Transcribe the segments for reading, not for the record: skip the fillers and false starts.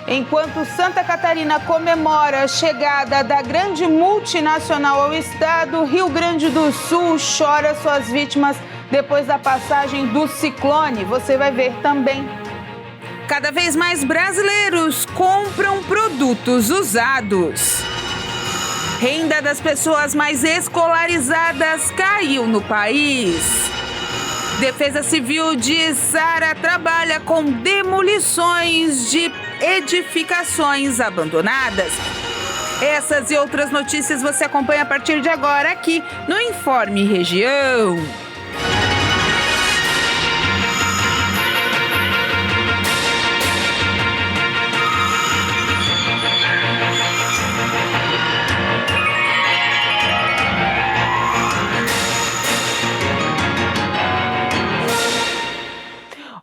Enquanto Santa Catarina comemora a chegada da grande multinacional ao estado, Rio Grande do Sul chora suas vítimas depois da passagem do ciclone. Você vai ver também. Cada vez mais brasileiros compram produtos usados. Renda das pessoas mais escolarizadas caiu no país. Defesa Civil de Sara trabalha com demolições de edificações abandonadas. Essas e outras notícias você acompanha a partir de agora aqui no Informe Região.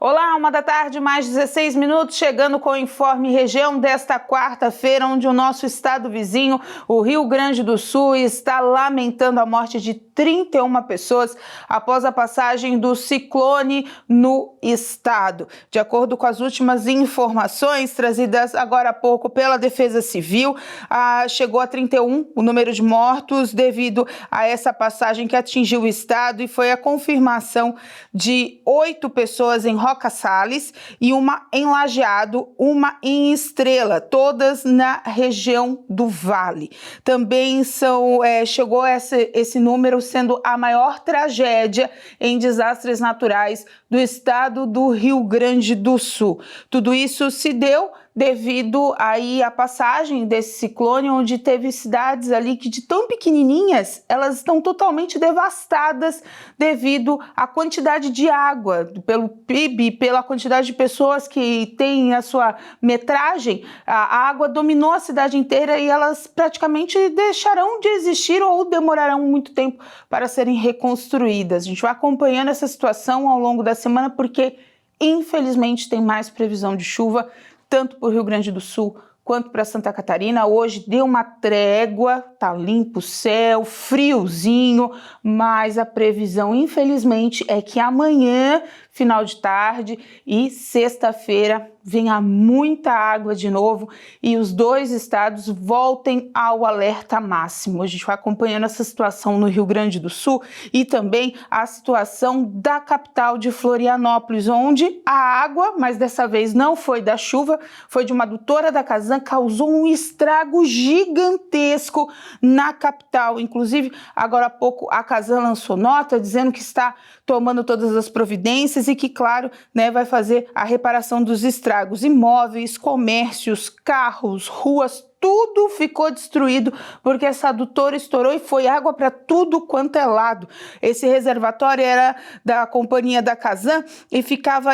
Olá, 1h da tarde, mais 16 minutos, chegando com o Informe Região desta quarta-feira, onde o nosso estado vizinho, o Rio Grande do Sul, está lamentando a morte de 31 pessoas após a passagem do ciclone no estado. De acordo com as últimas informações trazidas agora há pouco pela Defesa Civil, chegou a 31 o número de mortos devido a essa passagem que atingiu o estado, e foi a confirmação de 8 pessoas em Roca Salles e uma em Lajeado, uma em Estrela, todas na região do Vale. Também chegou esse número sendo a maior tragédia em desastres naturais do estado do Rio Grande do Sul. Tudo isso se deu devido aí à passagem desse ciclone, onde teve cidades ali que, de tão pequenininhas, elas estão totalmente devastadas devido à quantidade de água, pelo PIB, pela quantidade de pessoas que têm a sua metragem. A água dominou a cidade inteira e elas praticamente deixarão de existir ou demorarão muito tempo para serem reconstruídas. A gente vai acompanhando essa situação ao longo da semana, porque infelizmente tem mais previsão de chuva, tanto para o Rio Grande do Sul quanto para Santa Catarina. Hoje deu uma trégua, tá limpo o céu, friozinho, mas a previsão, infelizmente, é que amanhã, final de tarde e sexta-feira, venha muita água de novo e os dois estados voltem ao alerta máximo. A gente vai acompanhando essa situação no Rio Grande do Sul e também a situação da capital de Florianópolis, onde a água, mas dessa vez não foi da chuva, foi de uma adutora da Casan, causou um estrago gigantesco na capital. Inclusive, agora há pouco a Casan lançou nota dizendo que está tomando todas as providências e que, claro, vai fazer a reparação dos estragos. Imóveis, comércios, carros, ruas, tudo ficou destruído porque essa adutora estourou e foi água para tudo quanto é lado. Esse reservatório era da companhia da Casan e ficava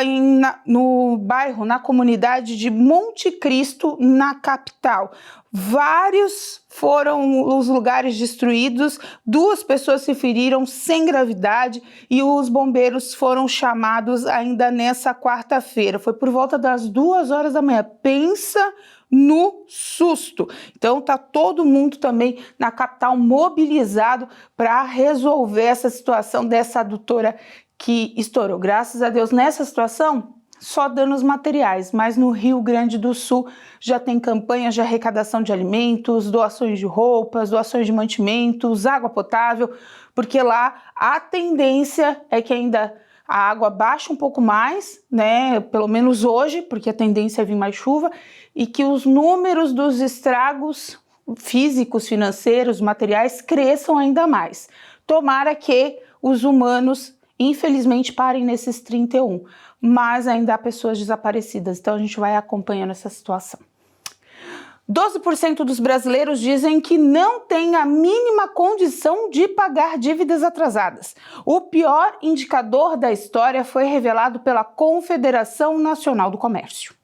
no bairro, na comunidade de Monte Cristo, na capital. Vários foram os lugares destruídos, 2 pessoas se feriram sem gravidade e os bombeiros foram chamados ainda nessa quarta-feira. Foi por volta das 2 horas da manhã. Pensa no susto. Então tá todo mundo também na capital mobilizado para resolver essa situação dessa adutora que estourou. Graças a Deus, nessa situação, só danos materiais, mas no Rio Grande do Sul já tem campanhas de arrecadação de alimentos, doações de roupas, doações de mantimentos, água potável, porque lá a tendência é que ainda a água baixe um pouco mais, pelo menos hoje, porque a tendência é vir mais chuva, e que os números dos estragos físicos, financeiros, materiais cresçam ainda mais. Tomara que os humanos, infelizmente, parem nesses 31, mas ainda há pessoas desaparecidas, então a gente vai acompanhando essa situação. 12% dos brasileiros dizem que não têm a mínima condição de pagar dívidas atrasadas. O pior indicador da história foi revelado pela Confederação Nacional do Comércio.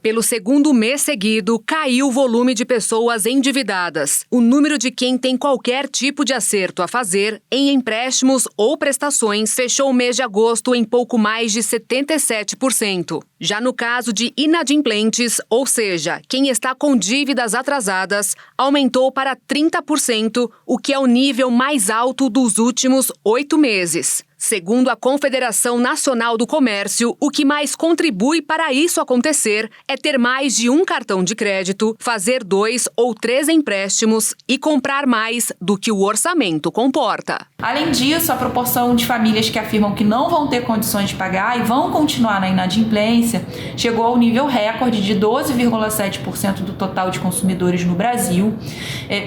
Pelo segundo mês seguido, caiu o volume de pessoas endividadas. O número de quem tem qualquer tipo de acerto a fazer em empréstimos ou prestações fechou o mês de agosto em pouco mais de 77%. Já no caso de inadimplentes, ou seja, quem está com dívidas atrasadas, aumentou para 30%, o que é o nível mais alto dos últimos 8 meses. Segundo a Confederação Nacional do Comércio, o que mais contribui para isso acontecer é ter mais de um cartão de crédito, fazer 2 ou 3 empréstimos e comprar mais do que o orçamento comporta. Além disso, a proporção de famílias que afirmam que não vão ter condições de pagar e vão continuar na inadimplência chegou ao nível recorde de 12,7% do total de consumidores no Brasil,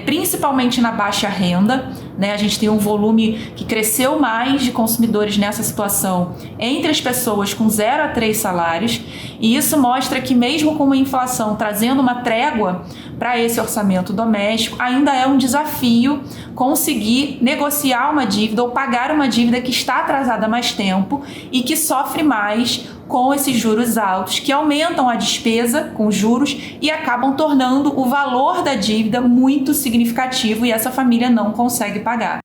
principalmente na baixa renda. A gente tem um volume que cresceu mais de consumidores nessa situação entre as pessoas com 0 a 3 salários, e isso mostra que mesmo com uma inflação trazendo uma trégua para esse orçamento doméstico, ainda é um desafio conseguir negociar uma dívida ou pagar uma dívida que está atrasada há mais tempo e que sofre mais com esses juros altos, que aumentam a despesa com juros e acabam tornando o valor da dívida muito significativo e essa família não consegue pagar.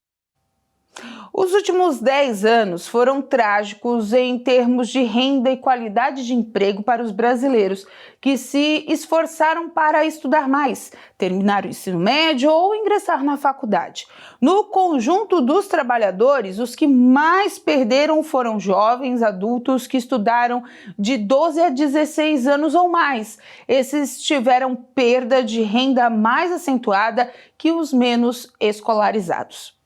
Os últimos 10 anos foram trágicos em termos de renda e qualidade de emprego para os brasileiros que se esforçaram para estudar mais, terminar o ensino médio ou ingressar na faculdade. No conjunto dos trabalhadores, os que mais perderam foram jovens adultos que estudaram de 12 a 16 anos ou mais. Esses tiveram perda de renda mais acentuada que os menos escolarizados.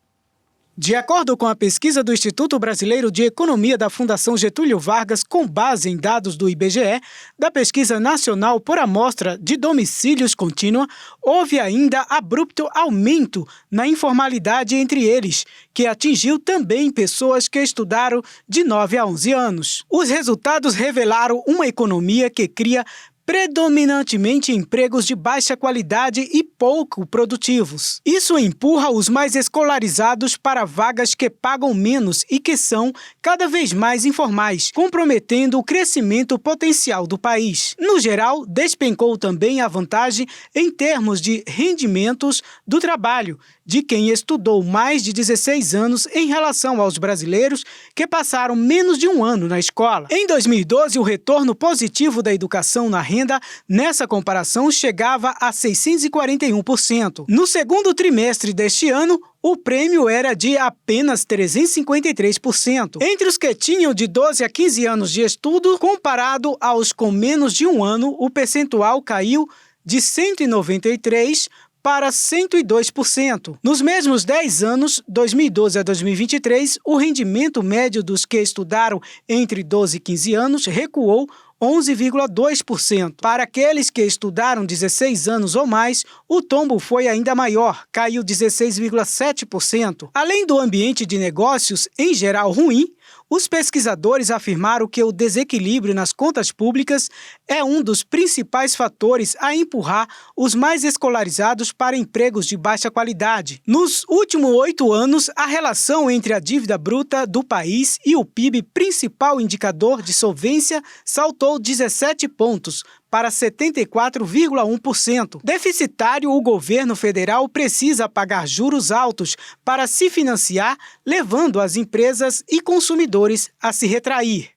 De acordo com a pesquisa do Instituto Brasileiro de Economia da Fundação Getúlio Vargas, com base em dados do IBGE, da Pesquisa Nacional por Amostra de Domicílios Contínua, houve ainda abrupto aumento na informalidade entre eles, que atingiu também pessoas que estudaram de 9 a 11 anos. Os resultados revelaram uma economia que cria predominantemente empregos de baixa qualidade e pouco produtivos. Isso empurra os mais escolarizados para vagas que pagam menos e que são cada vez mais informais, comprometendo o crescimento potencial do país. No geral, despencou também a vantagem em termos de rendimentos do trabalho de quem estudou mais de 16 anos em relação aos brasileiros que passaram menos de um ano na escola. Em 2012, o retorno positivo da educação na renda nessa comparação chegava a 641%. No segundo trimestre deste ano, o prêmio era de apenas 353%. Entre os que tinham de 12 a 15 anos de estudo, comparado aos com menos de um ano, o percentual caiu de 193% para 102%. Nos mesmos 10 anos, 2012 a 2023, o rendimento médio dos que estudaram entre 12 e 15 anos recuou 11,2%. Para aqueles que estudaram 16 anos ou mais, o tombo foi ainda maior, caiu 16,7%. Além do ambiente de negócios em geral ruim, os pesquisadores afirmaram que o desequilíbrio nas contas públicas é um dos principais fatores a empurrar os mais escolarizados para empregos de baixa qualidade. Nos últimos 8 anos, a relação entre a dívida bruta do país e o PIB, principal indicador de solvência, saltou 17 pontos, para 74,1%. Deficitário, o governo federal precisa pagar juros altos para se financiar, levando as empresas e consumidores a se retrair.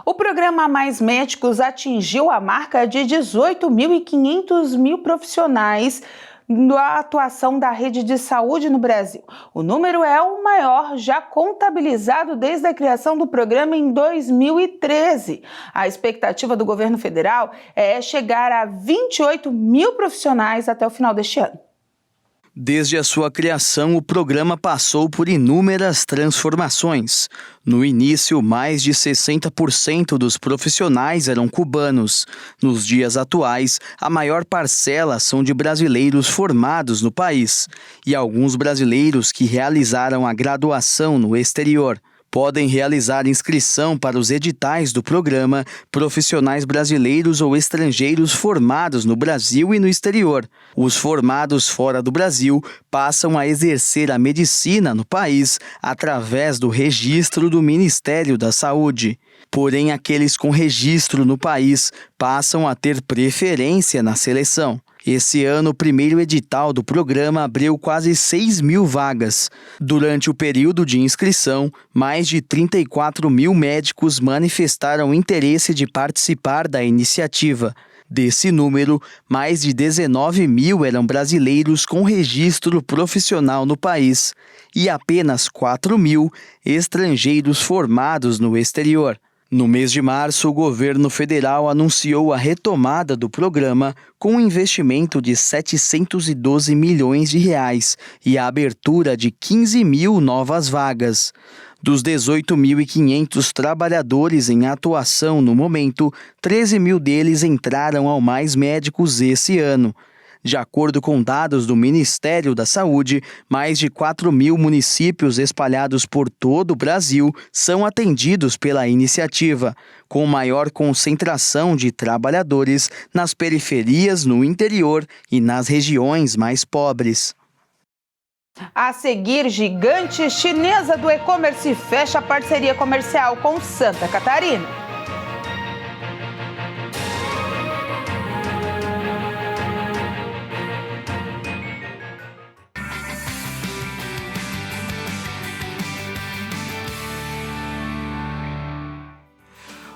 O programa Mais Médicos atingiu a marca de 18.500 profissionais da atuação da rede de saúde no Brasil. O número é o maior já contabilizado desde a criação do programa em 2013. A expectativa do governo federal é chegar a 28 mil profissionais até o final deste ano. Desde a sua criação, o programa passou por inúmeras transformações. No início, mais de 60% dos profissionais eram cubanos. Nos dias atuais, a maior parcela são de brasileiros formados no país e alguns brasileiros que realizaram a graduação no exterior. Podem realizar inscrição para os editais do programa profissionais brasileiros ou estrangeiros formados no Brasil e no exterior. Os formados fora do Brasil passam a exercer a medicina no país através do registro do Ministério da Saúde. Porém, aqueles com registro no país passam a ter preferência na seleção. Esse ano, o primeiro edital do programa abriu quase 6 mil vagas. Durante o período de inscrição, mais de 34 mil médicos manifestaram interesse de participar da iniciativa. Desse número, mais de 19 mil eram brasileiros com registro profissional no país e apenas 4 mil estrangeiros formados no exterior. No mês de março, o governo federal anunciou a retomada do programa com um investimento de 712 milhões de reais e a abertura de 15 mil novas vagas. Dos 18.500 trabalhadores em atuação no momento, 13 mil deles entraram ao Mais Médicos esse ano. De acordo com dados do Ministério da Saúde, mais de 4 mil municípios espalhados por todo o Brasil são atendidos pela iniciativa, com maior concentração de trabalhadores nas periferias, no interior e nas regiões mais pobres. A seguir, gigante chinesa do e-commerce fecha parceria comercial com Santa Catarina.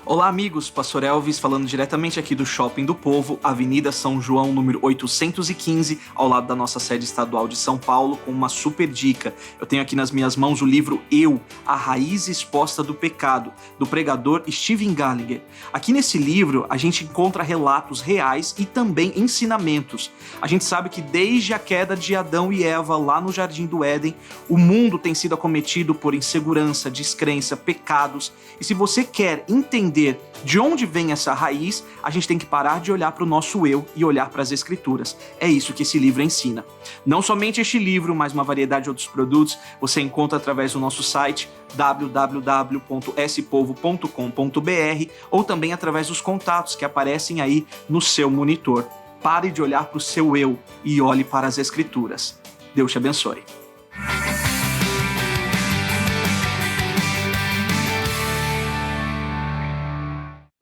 Olá amigos, Pastor Elvis falando diretamente aqui do Shopping do Povo, Avenida São João, número 815, ao lado da nossa sede estadual de São Paulo, com uma super dica. Eu tenho aqui nas minhas mãos o livro Eu, a Raiz Exposta do Pecado, do pregador Stephen Gallagher. Aqui nesse livro a gente encontra relatos reais e também ensinamentos. A gente sabe que desde a queda de Adão e Eva lá no Jardim do Éden, o mundo tem sido acometido por insegurança, descrença, pecados. E se você quer entender de onde vem essa raiz, a gente tem que parar de olhar para o nosso eu e olhar para as Escrituras. É isso que esse livro ensina. Não somente este livro, mas uma variedade de outros produtos você encontra através do nosso site www.spovo.com.br ou também através dos contatos que aparecem aí no seu monitor. Pare de olhar para o seu eu e olhe para as Escrituras. Deus te abençoe.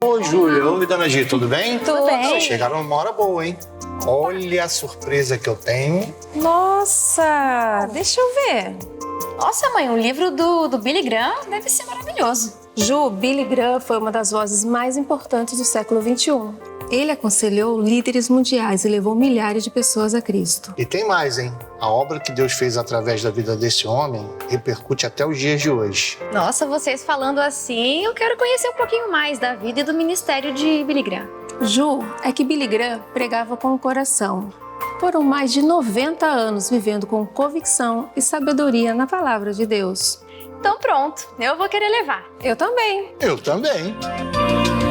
Oi, Júlia. Oi, Dona Gi, tudo bem? Tudo bem. Chegaram numa hora boa, hein? Olha a surpresa que eu tenho. Nossa, deixa eu ver. Nossa, mãe, o livro do Billy Graham deve ser maravilhoso. Ju, Billy Graham foi uma das vozes mais importantes do século XXI. Ele aconselhou líderes mundiais e levou milhares de pessoas a Cristo. E tem mais, hein? A obra que Deus fez através da vida desse homem repercute até os dias de hoje. Nossa, vocês falando assim, eu quero conhecer um pouquinho mais da vida e do ministério de Billy Graham. Ju, é que Billy Graham pregava com o coração. Foram mais de 90 anos vivendo com convicção e sabedoria na palavra de Deus. Então pronto, eu vou querer levar. Eu também. Eu também.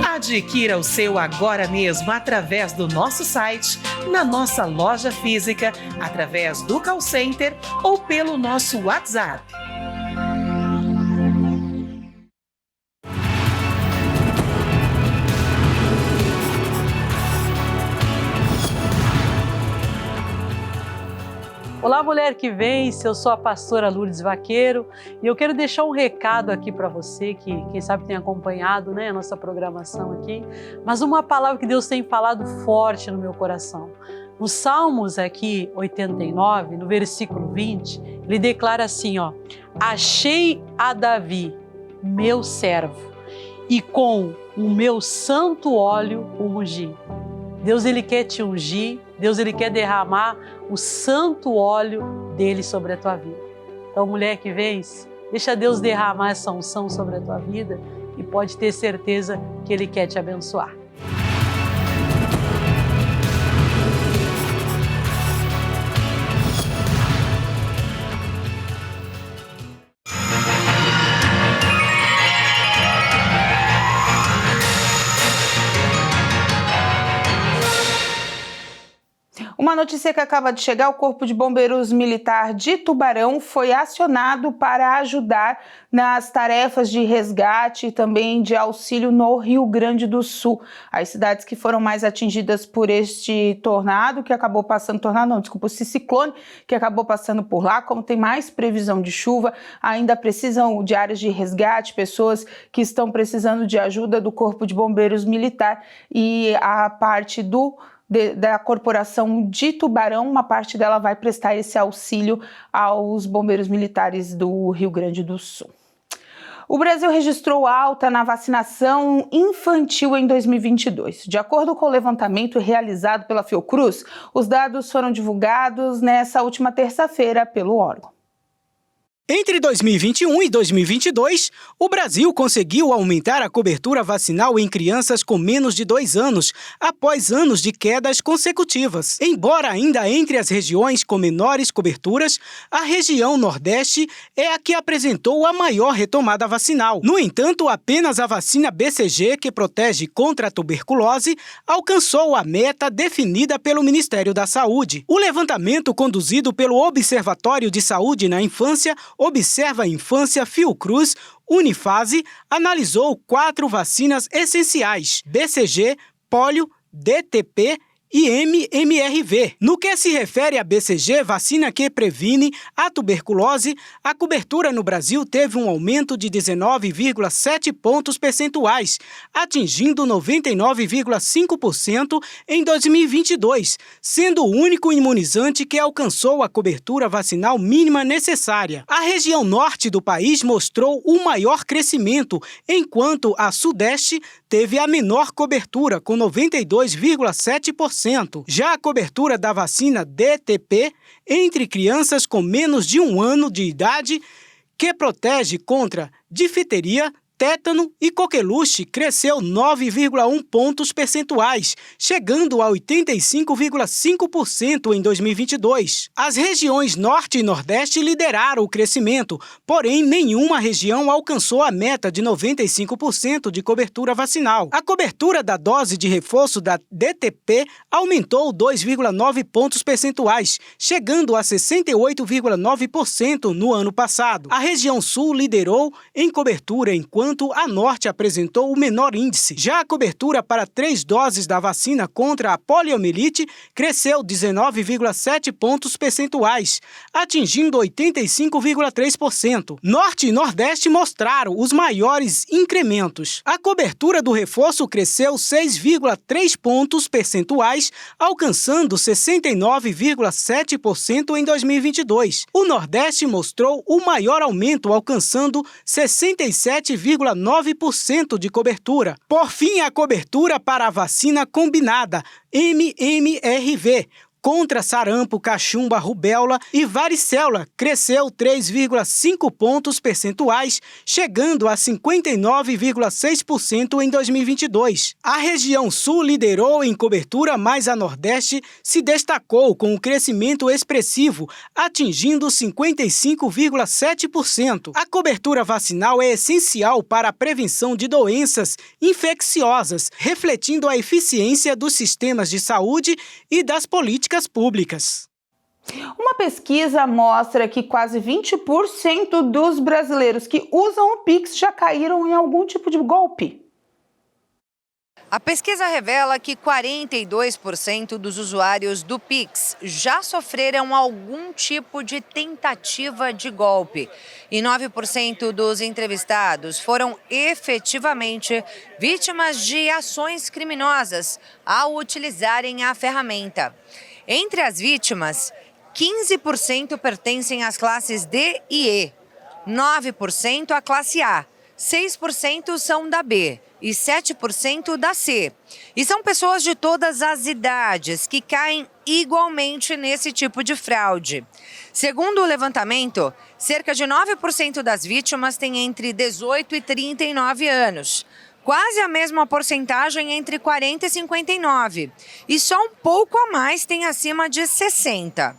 Adquira o seu agora mesmo através do nosso site, na nossa loja física, através do call center ou pelo nosso WhatsApp. Olá, mulher que vence, eu sou a pastora Lourdes Vaqueiro e eu quero deixar um recado aqui para você que, quem sabe, tem acompanhado, a nossa programação aqui, mas uma palavra que Deus tem falado forte no meu coração. No Salmos aqui, 89, no versículo 20, ele declara assim, achei a Davi, meu servo, e com o meu santo óleo o ungi. Deus, ele quer te ungir, Deus, ele quer derramar o santo óleo dele sobre a tua vida. Então, mulher que vence, deixa Deus derramar essa unção sobre a tua vida e pode ter certeza que ele quer te abençoar. Uma notícia que acaba de chegar: o Corpo de Bombeiros Militar de Tubarão foi acionado para ajudar nas tarefas de resgate e também de auxílio no Rio Grande do Sul. As cidades que foram mais atingidas por este tornado, que acabou passando, esse ciclone que acabou passando por lá, como tem mais previsão de chuva, ainda precisam de áreas de resgate, pessoas que estão precisando de ajuda do Corpo de Bombeiros Militar, e a parte da Corporação de Tubarão, uma parte dela vai prestar esse auxílio aos bombeiros militares do Rio Grande do Sul. O Brasil registrou alta na vacinação infantil em 2022. De acordo com o levantamento realizado pela Fiocruz, os dados foram divulgados nessa última terça-feira pelo órgão. Entre 2021 e 2022, o Brasil conseguiu aumentar a cobertura vacinal em crianças com menos de 2 anos, após anos de quedas consecutivas. Embora ainda entre as regiões com menores coberturas, a região Nordeste é a que apresentou a maior retomada vacinal. No entanto, apenas a vacina BCG, que protege contra a tuberculose, alcançou a meta definida pelo Ministério da Saúde. O levantamento conduzido pelo Observatório de Saúde na Infância, Observa a Infância Fiocruz, Unifase, analisou 4 vacinas essenciais: BCG, pólio, DTP e MMRV. No que se refere à BCG, vacina que previne a tuberculose, a cobertura no Brasil teve um aumento de 19,7 pontos percentuais, atingindo 99,5% em 2022, sendo o único imunizante que alcançou a cobertura vacinal mínima necessária. A região norte do país mostrou o maior crescimento, enquanto a sudeste teve a menor cobertura, com 92,7%. Já a cobertura da vacina DTP entre crianças com menos de 1 ano de idade, que protege contra difteria, tétano e coqueluche, cresceu 9,1 pontos percentuais, chegando a 85,5% em 2022. As regiões Norte e Nordeste lideraram o crescimento, porém nenhuma região alcançou a meta de 95% de cobertura vacinal. A cobertura da dose de reforço da DTP aumentou 2,9 pontos percentuais, chegando a 68,9% no ano passado. A região Sul liderou em cobertura, enquanto a Norte apresentou o menor índice. Já a cobertura para 3 doses da vacina contra a poliomielite cresceu 19,7 pontos percentuais, atingindo 85,3%. Norte e Nordeste mostraram os maiores incrementos. A cobertura do reforço cresceu 6,3 pontos percentuais, alcançando 69,7% em 2022. O Nordeste mostrou o maior aumento, alcançando 67,9% de cobertura. Por fim, a cobertura para a vacina combinada MMRV contra sarampo, cachumba, rubéola e varicela cresceu 3,5 pontos percentuais, chegando a 59,6% em 2022. A região Sul liderou em cobertura, mas a Nordeste se destacou com um crescimento expressivo, atingindo 55,7%. A cobertura vacinal é essencial para a prevenção de doenças infecciosas, refletindo a eficiência dos sistemas de saúde e das políticas públicas. Uma pesquisa mostra que quase 20% dos brasileiros que usam o Pix já caíram em algum tipo de golpe. A pesquisa revela que 42% dos usuários do Pix já sofreram algum tipo de tentativa de golpe e 9% dos entrevistados foram efetivamente vítimas de ações criminosas ao utilizarem a ferramenta. Entre as vítimas, 15% pertencem às classes D e E, 9% à classe A, 6% são da B e 7% da C. E são pessoas de todas as idades que caem igualmente nesse tipo de fraude. Segundo o levantamento, cerca de 9% das vítimas têm entre 18 e 39 anos. Quase a mesma porcentagem entre 40 e 59. E só um pouco a mais tem acima de 60.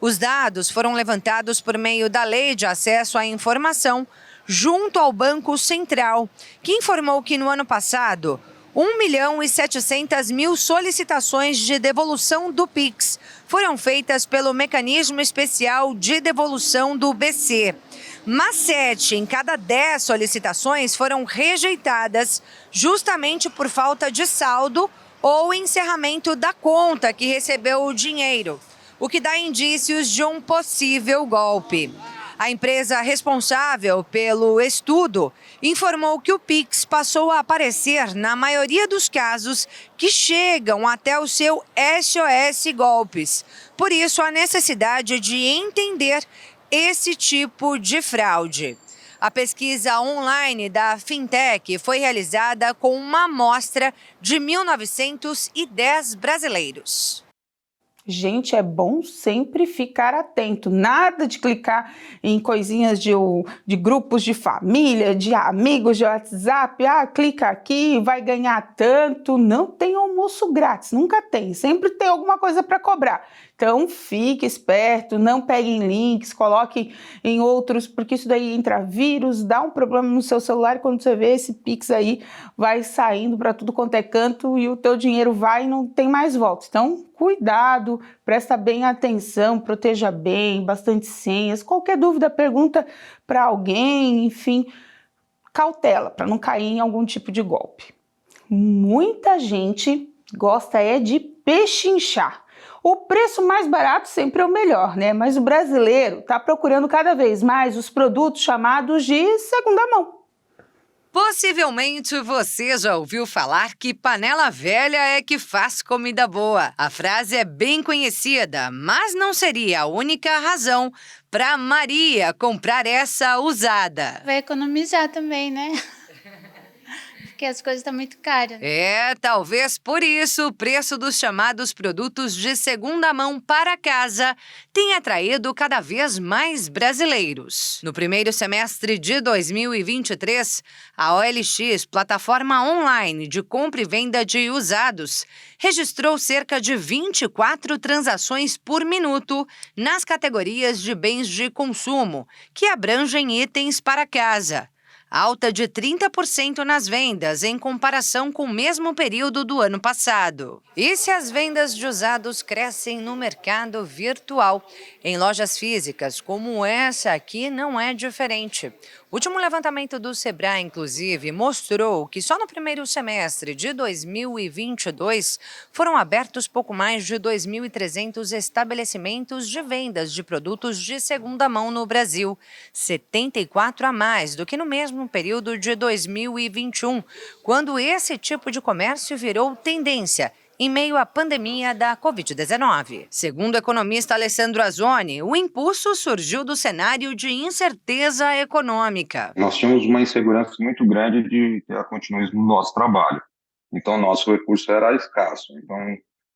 Os dados foram levantados por meio da Lei de Acesso à Informação, junto ao Banco Central, que informou que no ano passado, 1.700.000 solicitações de devolução do Pix foram feitas pelo Mecanismo Especial de Devolução do BC. Mas 7 em cada 10 solicitações foram rejeitadas justamente por falta de saldo ou encerramento da conta que recebeu o dinheiro, o que dá indícios de um possível golpe. A empresa responsável pelo estudo informou que o Pix passou a aparecer na maioria dos casos que chegam até o seu SOS Golpes. Por isso, a necessidade de entender esse tipo de fraude. A pesquisa online da Fintech foi realizada com uma amostra de 1.910 brasileiros. Gente, é bom sempre ficar atento, nada de clicar em coisinhas de grupos de família, de amigos de WhatsApp, clica aqui, vai ganhar tanto. Não tem almoço grátis, nunca tem, sempre tem alguma coisa para cobrar. Então fique esperto, não pegue em links, coloque em outros, porque isso daí entra vírus, dá um problema no seu celular e quando você vê esse Pix aí vai saindo para tudo quanto é canto e o teu dinheiro vai e não tem mais volta. Então cuidado, presta bem atenção, proteja bem, bastante senhas, qualquer dúvida pergunta para alguém, enfim, cautela para não cair em algum tipo de golpe. Muita gente gosta de pechinchar. O preço mais barato sempre é o melhor, né? Mas o brasileiro está procurando cada vez mais os produtos chamados de segunda mão. Possivelmente você já ouviu falar que panela velha é que faz comida boa. A frase é bem conhecida, mas não seria a única razão para Maria comprar essa usada. Vai economizar também, né? Porque as coisas estão muito caras. Talvez por isso o preço dos chamados produtos de segunda mão para casa tenha atraído cada vez mais brasileiros. No primeiro semestre de 2023, a OLX, plataforma online de compra e venda de usados, registrou cerca de 24 transações por minuto nas categorias de bens de consumo, que abrangem itens para casa. Alta de 30% nas vendas em comparação com o mesmo período do ano passado. E se as vendas de usados crescem no mercado virtual? Em lojas físicas, como essa aqui, não é diferente. O último levantamento do Sebrae, inclusive, mostrou que só no primeiro semestre de 2022 foram abertos pouco mais de 2.300 estabelecimentos de vendas de produtos de segunda mão no Brasil, 74 a mais do que no mesmo período de 2021, quando esse tipo de comércio virou tendência em meio à pandemia da Covid-19. Segundo o economista Alessandro Azzoni, o impulso surgiu do cenário de incerteza econômica. Nós tínhamos uma insegurança muito grande de ter a continuismo do nosso trabalho. Então, nosso recurso era escasso. Então,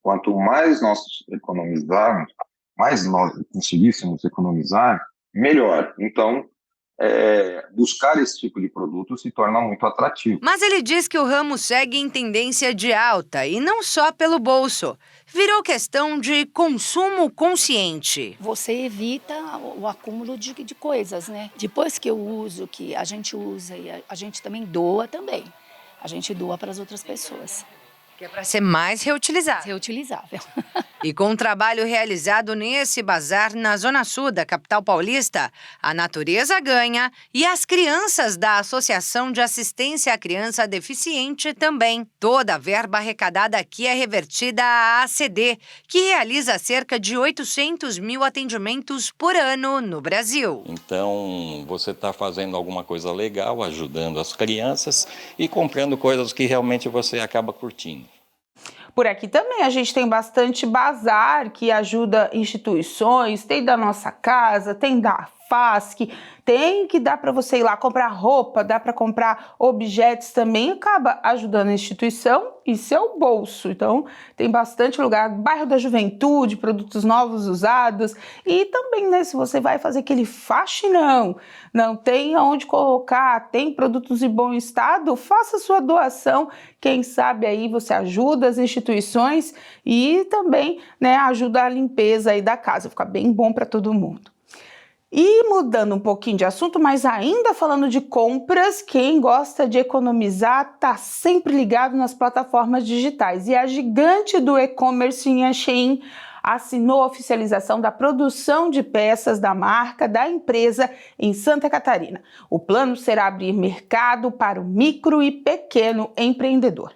quanto mais nós economizarmos, mais nós conseguíssemos economizar, melhor. Então, buscar esse tipo de produto se torna muito atrativo. Mas ele diz que o ramo segue em tendência de alta e não só pelo bolso. Virou questão de consumo consciente. Você evita o acúmulo de coisas, né? Depois que eu uso, que a gente usa e a gente também doa também. A gente doa para as outras pessoas. Que é para ser mais reutilizável. Reutilizável. E com o trabalho realizado nesse bazar na Zona Sul da capital paulista, a natureza ganha e as crianças da Associação de Assistência à Criança Deficiente também. Toda a verba arrecadada aqui é revertida à ACD, que realiza cerca de 800 mil atendimentos por ano no Brasil. Então, você está fazendo alguma coisa legal, ajudando as crianças e comprando coisas que realmente você acaba curtindo. Por aqui também a gente tem bastante bazar que ajuda instituições, tem da Nossa Casa, tem da FASC, tem que dá para você ir lá comprar roupa, dá para comprar objetos também, acaba ajudando a instituição e seu bolso. Então tem bastante lugar, bairro da Juventude, produtos novos usados e também, né, se você vai fazer aquele faxinão, não tem aonde colocar, tem produtos em bom estado, faça sua doação, quem sabe aí você ajuda as instituições e também, né, ajuda a limpeza aí da casa, fica bem bom para todo mundo. E mudando um pouquinho de assunto, mas ainda falando de compras, quem gosta de economizar está sempre ligado nas plataformas digitais. E a gigante do e-commerce, a Shein, assinou a oficialização da produção de peças da marca da empresa em Santa Catarina. O plano será abrir mercado para o micro e pequeno empreendedor.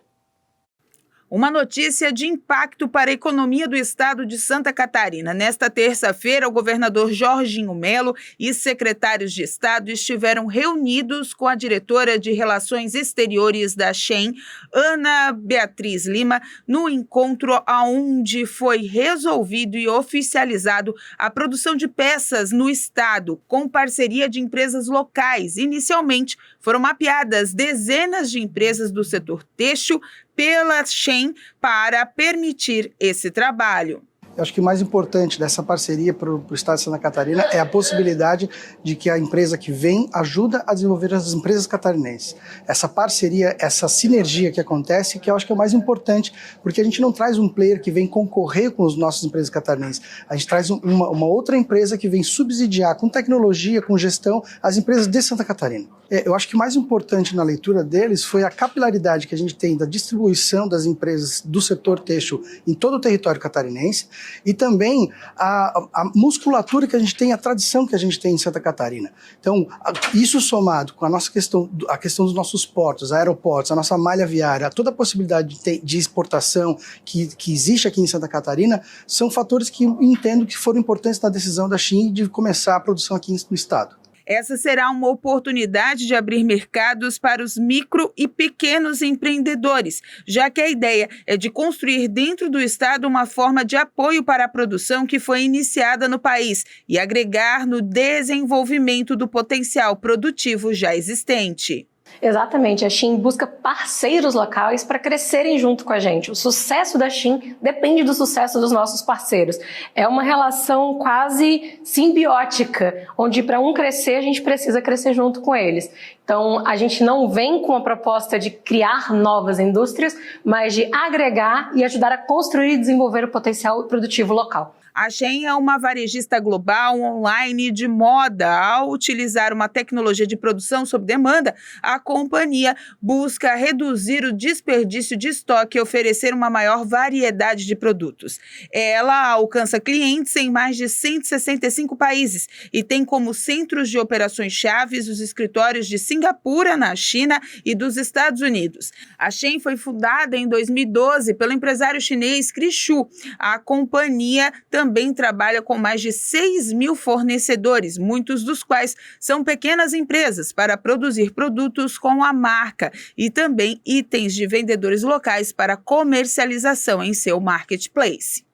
Uma notícia de impacto para a economia do estado de Santa Catarina. Nesta terça-feira, o governador Jorginho Melo e secretários de estado estiveram reunidos com a diretora de Relações Exteriores da Shein, Ana Beatriz Lima, no encontro onde foi resolvido e oficializado a produção de peças no estado, com parceria de empresas locais. Inicialmente, foram mapeadas dezenas de empresas do setor têxtil pela Shein para permitir esse trabalho. Eu acho que o mais importante dessa parceria para o estado de Santa Catarina é a possibilidade de que a empresa que vem ajuda a desenvolver as empresas catarinenses. Essa parceria, essa sinergia que acontece, que eu acho que é o mais importante, porque a gente não traz um player que vem concorrer com as nossas empresas catarinenses. A gente traz uma outra empresa que vem subsidiar com tecnologia, com gestão, as empresas de Santa Catarina. Eu acho que o mais importante na leitura deles foi a capilaridade que a gente tem da distribuição das empresas do setor têxtil em todo o território catarinense, e também a musculatura que a gente tem, a tradição que a gente tem em Santa Catarina. Então, isso somado com a nossa questão, a questão dos nossos portos, aeroportos, a nossa malha viária, toda a possibilidade de exportação que existe aqui em Santa Catarina, são fatores que eu entendo que foram importantes na decisão da Shein de começar a produção aqui no estado. Essa será uma oportunidade de abrir mercados para os micro e pequenos empreendedores, já que a ideia é de construir dentro do estado uma forma de apoio para a produção que foi iniciada no país e agregar no desenvolvimento do potencial produtivo já existente. Exatamente, a Shein busca parceiros locais para crescerem junto com a gente. O sucesso da Shein depende do sucesso dos nossos parceiros. É uma relação quase simbiótica, onde para um crescer a gente precisa crescer junto com eles. Então a gente não vem com a proposta de criar novas indústrias, mas de agregar e ajudar a construir e desenvolver o potencial produtivo local. A Shein é uma varejista global online de moda. Ao utilizar uma tecnologia de produção sob demanda, a companhia busca reduzir o desperdício de estoque e oferecer uma maior variedade de produtos. Ela alcança clientes em mais de 165 países e tem como centros de operações chaves os escritórios de Singapura, na China, e dos Estados Unidos. A Shein foi fundada em 2012 pelo empresário chinês Chris Chu. A companhia também trabalha com mais de 6 mil fornecedores, muitos dos quais são pequenas empresas, para produzir produtos com a marca e também itens de vendedores locais para comercialização em seu marketplace.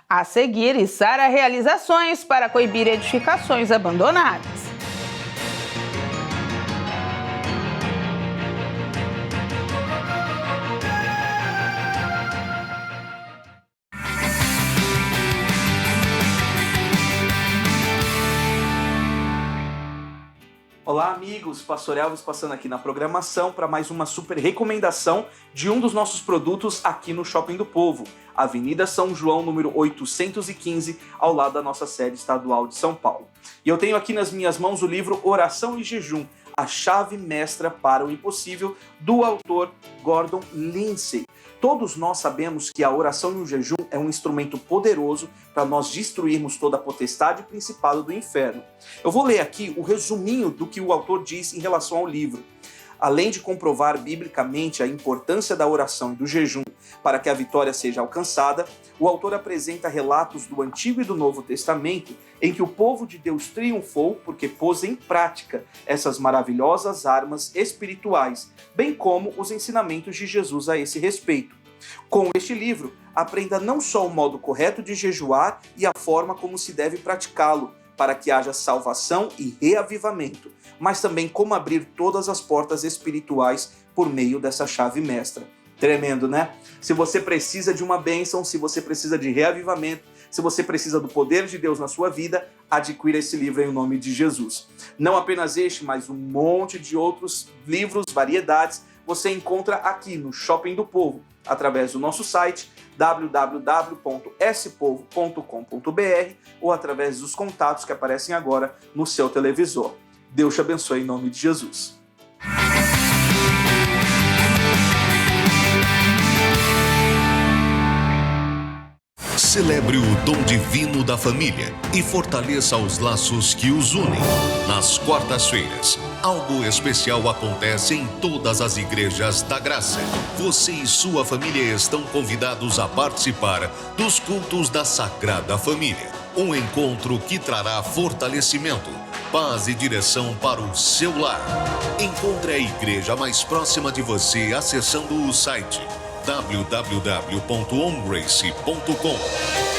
A seguir, Sara realizações para coibir edificações abandonadas. Olá amigos, Pastor Elvis passando aqui na programação para mais uma super recomendação de um dos nossos produtos aqui no Shopping do Povo, Avenida São João, número 815, ao lado da nossa sede estadual de São Paulo. E eu tenho aqui nas minhas mãos o livro Oração e Jejum, a chave mestra para o impossível, do autor Gordon Lindsay. Todos nós sabemos que a oração e o jejum é um instrumento poderoso para nós destruirmos toda a potestade e principado do inferno. Eu vou ler aqui o resuminho do que o autor diz em relação ao livro. Além de comprovar biblicamente a importância da oração e do jejum para que a vitória seja alcançada, o autor apresenta relatos do Antigo e do Novo Testamento em que o povo de Deus triunfou porque pôs em prática essas maravilhosas armas espirituais, bem como os ensinamentos de Jesus a esse respeito. Com este livro, aprenda não só o modo correto de jejuar e a forma como se deve praticá-lo, para que haja salvação e reavivamento, mas também como abrir todas as portas espirituais por meio dessa chave mestra. Tremendo, né? Se você precisa de uma bênção, se você precisa de reavivamento, se você precisa do poder de Deus na sua vida, adquira esse livro em nome de Jesus. Não apenas este, mas um monte de outros livros, variedades, você encontra aqui no Shopping do Povo, através do nosso site www.spovo.com.br ou através dos contatos que aparecem agora no seu televisor. Deus te abençoe em nome de Jesus. Celebre o dom divino da família e fortaleça os laços que os unem. Nas quartas-feiras, Algo especial acontece em todas as igrejas da Graça. Você e sua família estão convidados a participar dos cultos da Sagrada Família. Um encontro que trará fortalecimento, paz e direção para o seu lar. Encontre a igreja mais próxima de você acessando o site www.homegrace.com.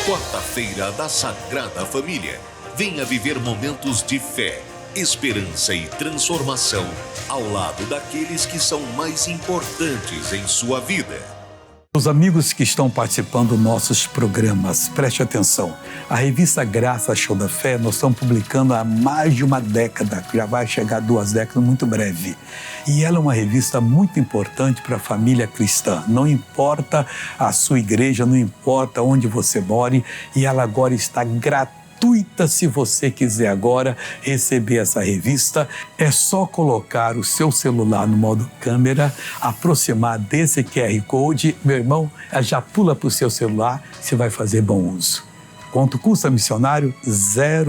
Quarta-feira da Sagrada Família. Venha viver momentos de fé, esperança e transformação ao lado daqueles que são mais importantes em sua vida. Os amigos que estão participando dos nossos programas, preste atenção. A revista Graça Show da Fé, nós estamos publicando há mais de uma década, já vai chegar a 2 décadas muito breve. E ela é uma revista muito importante para a família cristã. Não importa a sua igreja, não importa onde você more, e ela agora está gratuita. Se você quiser agora receber essa revista, é só colocar o seu celular no modo câmera, aproximar desse QR Code, meu irmão, já pula para o seu celular, você vai fazer bom uso. Quanto custa, missionário? 000,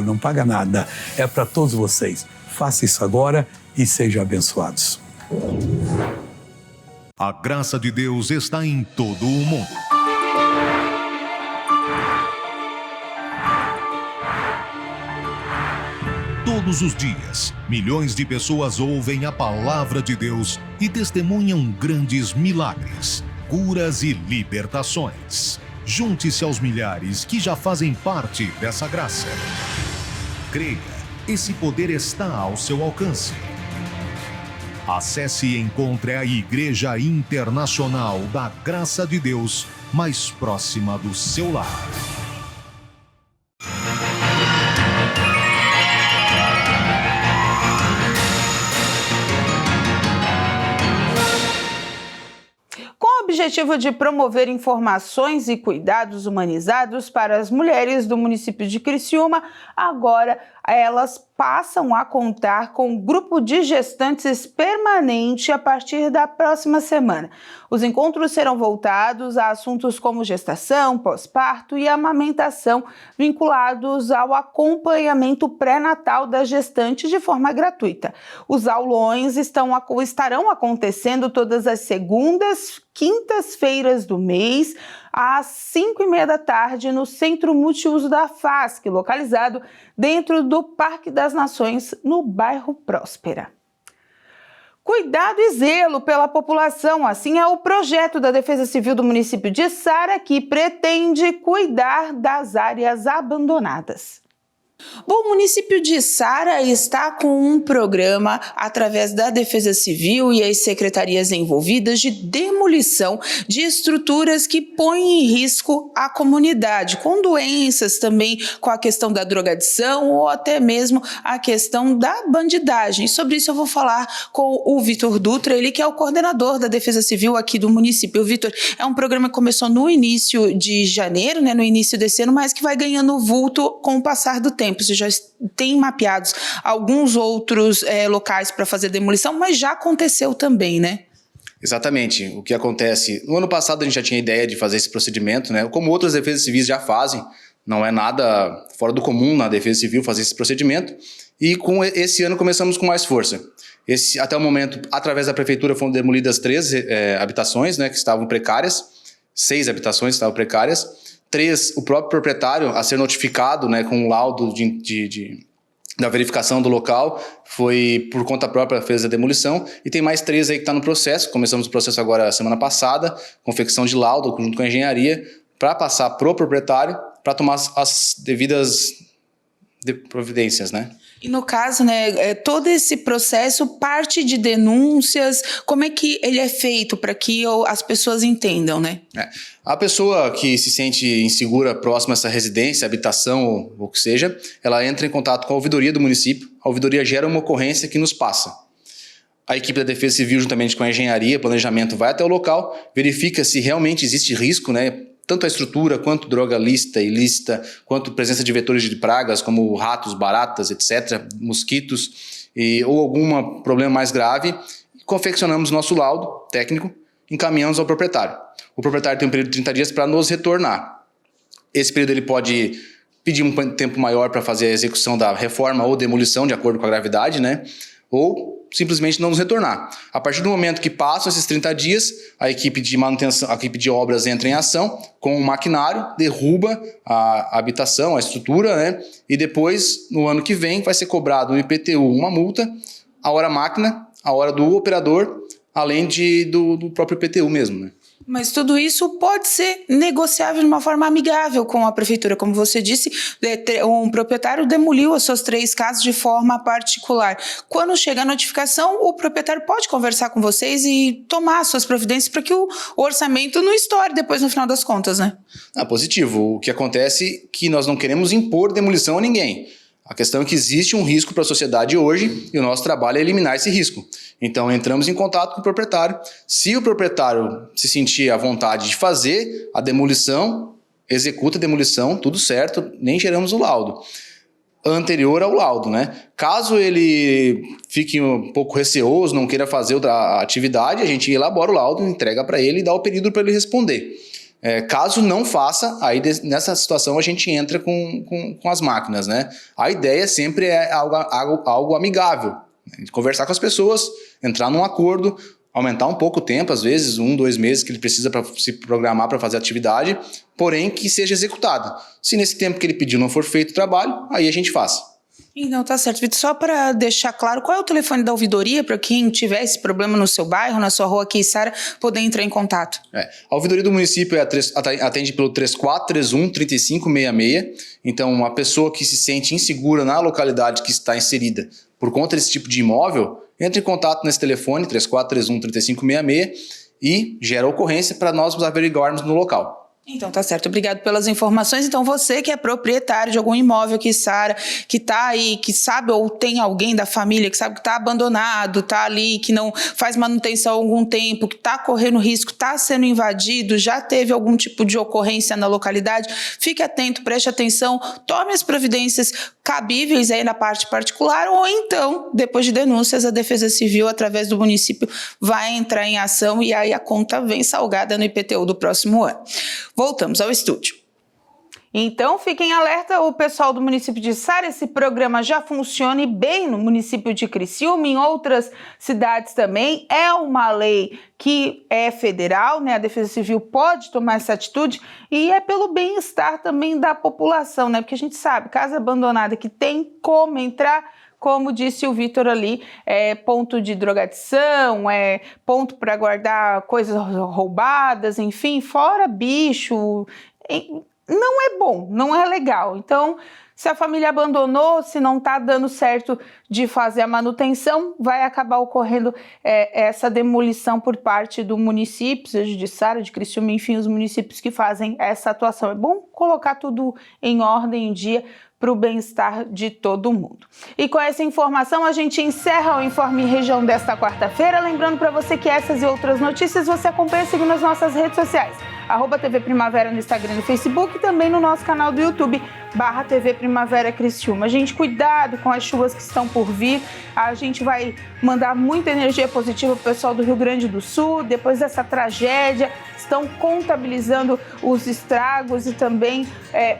não paga nada, é para todos vocês. Faça isso agora e sejam abençoados. A graça de Deus está em todo o mundo. Todos os dias, milhões de pessoas ouvem a palavra de Deus e testemunham grandes milagres, curas e libertações. Junte-se aos milhares que já fazem parte dessa graça. Creia, esse poder está ao seu alcance. Acesse e encontre a Igreja Internacional da Graça de Deus mais próxima do seu lar. Com o objetivo de promover informações e cuidados humanizados para as mulheres do município de Criciúma, agora elas passam a contar com um grupo de gestantes permanente a partir da próxima semana. Os encontros serão voltados a assuntos como gestação, pós-parto e amamentação, vinculados ao acompanhamento pré-natal da gestante de forma gratuita. Os aulões estarão acontecendo todas as segundas, quintas-feiras do mês, às 5h30 da tarde, no Centro Multiuso da FASC, localizado dentro do Parque das Nações, no bairro Próspera. Cuidado e zelo pela população, assim é o projeto da Defesa Civil do município de Sara, que pretende cuidar das áreas abandonadas. Bom, o município de Sara está com um programa através da Defesa Civil e as secretarias envolvidas de demolição de estruturas que põem em risco a comunidade, com doenças também, com a questão da drogadição ou até mesmo a questão da bandidagem. Sobre isso eu vou falar com o Vitor Dutra, ele que é o coordenador da Defesa Civil aqui do município. Vitor, é um programa que começou no início de janeiro, no início desse ano, mas que vai ganhando vulto com o passar do tempo. Você já tem mapeados alguns outros locais para fazer demolição, mas já aconteceu também, né? Exatamente. O que acontece? No ano passado a gente já tinha ideia de fazer esse procedimento, né? Como outras defesas civis já fazem, não é nada fora do comum na Defesa Civil fazer esse procedimento. E com esse ano começamos com mais força. Até o momento, através da prefeitura, foram demolidas 13 habitações, né, que estavam precárias, 6 habitações que estavam precárias. 3, o próprio proprietário a ser notificado, né, com o laudo da verificação do local, foi por conta própria fez a demolição, e tem mais 3 aí que está no processo. Começamos o processo agora semana passada, confecção de laudo junto com a engenharia, para passar pro proprietário, para tomar as devidas providências, né? E no caso, né, todo esse processo parte de denúncias, como é que ele é feito para que as pessoas entendam, né? A pessoa que se sente insegura próxima a essa residência, habitação ou o que seja, ela entra em contato com a ouvidoria do município, a ouvidoria gera uma ocorrência que nos passa. A equipe da Defesa Civil, juntamente com a engenharia, planejamento, vai até o local, verifica se realmente existe risco, né? Tanto a estrutura, quanto droga lícita, ilícita, quanto presença de vetores de pragas, como ratos, baratas, etc., mosquitos, ou algum problema mais grave. Confeccionamos nosso laudo técnico, encaminhamos ao proprietário. O proprietário tem um período de 30 dias para nos retornar. Esse período ele pode pedir um tempo maior para fazer a execução da reforma ou demolição de acordo com a gravidade, né? Ou simplesmente não nos retornar. A partir do momento que passam esses 30 dias, a equipe de manutenção, a equipe de obras entra em ação com o maquinário, derruba a habitação, a estrutura, né? E depois, no ano que vem, vai ser cobrado no IPTU uma multa, a hora máquina, a hora do operador, além do próprio IPTU mesmo, né? Mas tudo isso pode ser negociável de uma forma amigável com a prefeitura. Como você disse, um proprietário demoliu as suas 3 casas de forma particular. Quando chega a notificação, o proprietário pode conversar com vocês e tomar as suas providências para que o orçamento não estoure depois no final das contas, né? Positivo. O que acontece é que nós não queremos impor demolição a ninguém. A questão é que existe um risco para a sociedade hoje e o nosso trabalho é eliminar esse risco. Então, entramos em contato com o proprietário. Se o proprietário se sentir à vontade de fazer a demolição, executa a demolição, tudo certo, nem geramos o laudo anterior ao laudo, né? Caso ele fique um pouco receoso, não queira fazer a atividade, a gente elabora o laudo, entrega para ele e dá o período para ele responder. Caso não faça, aí nessa situação a gente entra com as máquinas, né? A ideia sempre é algo amigável, né? Conversar com as pessoas, entrar num acordo, aumentar um pouco o tempo, às vezes 1, 2 meses que ele precisa para se programar para fazer a atividade, porém que seja executado. Se nesse tempo que ele pediu não for feito o trabalho, aí a gente faz. Então, tá certo. Vitor, só para deixar claro, qual é o telefone da ouvidoria para quem tiver esse problema no seu bairro, na sua rua Queiçara, poder entrar em contato? A ouvidoria do município atende pelo 3431-3566. Então, uma pessoa que se sente insegura na localidade que está inserida por conta desse tipo de imóvel, entre em contato nesse telefone, 3431-3566, e gera ocorrência para nós nos averiguarmos no local. Então, tá certo. Obrigado pelas informações. Então, você que é proprietário de algum imóvel que Sara, que está aí, que sabe ou tem alguém da família que sabe que está abandonado, está ali, que não faz manutenção há algum tempo, que está correndo risco, está sendo invadido, já teve algum tipo de ocorrência na localidade, fique atento, preste atenção, tome as providências cabíveis aí na parte particular, ou então, depois de denúncias, a Defesa Civil, através do município, vai entrar em ação e aí a conta vem salgada no IPTU do próximo ano. Voltamos ao estúdio. Então, fiquem alerta, o pessoal do município de Sara, esse programa já funciona bem no município de Criciúma, em outras cidades também. É uma lei que é federal, né? A Defesa Civil pode tomar essa atitude e é pelo bem-estar também da população, né? Porque a gente sabe, casa abandonada que tem como entrar, como disse o Vitor ali, é ponto de drogadição, é ponto para guardar coisas roubadas, enfim, fora bicho. Não é bom, não é legal. Então, se a família abandonou, se não está dando certo de fazer a manutenção, vai acabar ocorrendo essa demolição por parte do município, seja de Sara, de Criciúma, enfim, os municípios que fazem essa atuação. É bom colocar tudo em ordem, em dia, para o bem-estar de todo mundo. E com essa informação a gente encerra o Informe Região desta quarta-feira, lembrando para você que essas e outras notícias você acompanha seguindo as nossas redes sociais, @TV Primavera no Instagram e no Facebook, e também no nosso canal do YouTube, /TV Primavera Criciúma. Gente, cuidado com as chuvas que estão por vir, a gente vai mandar muita energia positiva para o pessoal do Rio Grande do Sul, depois dessa tragédia, estão contabilizando os estragos e também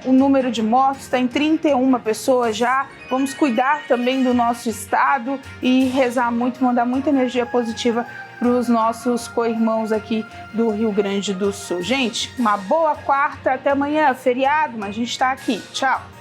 o número de mortos, está em 31 pessoas já. Vamos cuidar também do nosso estado e rezar muito, mandar muita energia positiva para os nossos co-irmãos aqui do Rio Grande do Sul. Gente, uma boa quarta, até amanhã, feriado, mas a gente está aqui. Tchau!